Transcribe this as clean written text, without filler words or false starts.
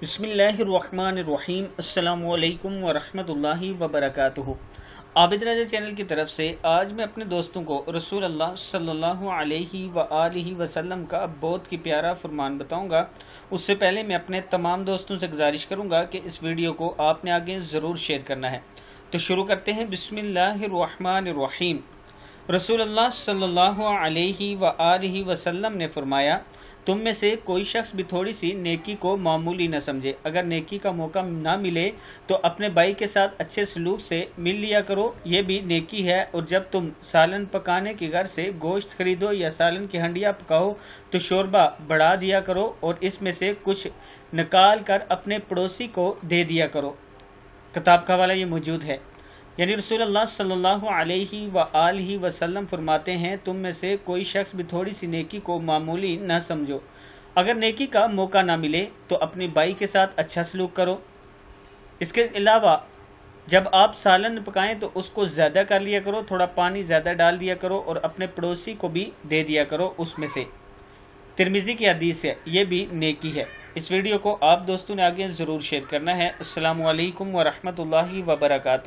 بسم اللہ الرحمن الرحیم۔ السلام علیکم ورحمۃ اللہ وبرکاتہ۔ عابد رضا چینل کی طرف سے آج میں اپنے دوستوں کو رسول اللہ صلی اللہ علیہ وآلہ وسلم کا بہت کی پیارا فرمان بتاؤں گا۔ اس سے پہلے میں اپنے تمام دوستوں سے گزارش کروں گا کہ اس ویڈیو کو آپ نے آگے ضرور شیئر کرنا ہے۔ تو شروع کرتے ہیں۔ بسم اللہ الرحمن الرحیم۔ رسول اللہ صلی اللہ علیہ وآلہ وسلم نے فرمایا، تم میں سے کوئی شخص بھی تھوڑی سی نیکی کو معمولی نہ سمجھے۔ اگر نیکی کا موقع نہ ملے تو اپنے بھائی کے ساتھ اچھے سلوک سے مل لیا کرو، یہ بھی نیکی ہے۔ اور جب تم سالن پکانے کے گھر سے گوشت خریدو یا سالن کی ہنڈیاں پکاؤ تو شوربہ بڑھا دیا کرو اور اس میں سے کچھ نکال کر اپنے پڑوسی کو دے دیا کرو۔ کتاب کا حوالہ یہ موجود ہے۔ یعنی رسول اللہ صلی اللہ علیہ وآلہ وسلم فرماتے ہیں، تم میں سے کوئی شخص بھی تھوڑی سی نیکی کو معمولی نہ سمجھو۔ اگر نیکی کا موقع نہ ملے تو اپنے بھائی کے ساتھ اچھا سلوک کرو۔ اس کے علاوہ جب آپ سالن پکائیں تو اس کو زیادہ کر لیا کرو، تھوڑا پانی زیادہ ڈال دیا کرو اور اپنے پڑوسی کو بھی دے دیا کرو اس میں سے۔ ترمذی کی حدیث ہے، یہ بھی نیکی ہے۔ اس ویڈیو کو آپ دوستوں نے آگے ضرور شیئر کرنا ہے۔ السلام علیکم ورحمۃ اللہ وبرکاتہ۔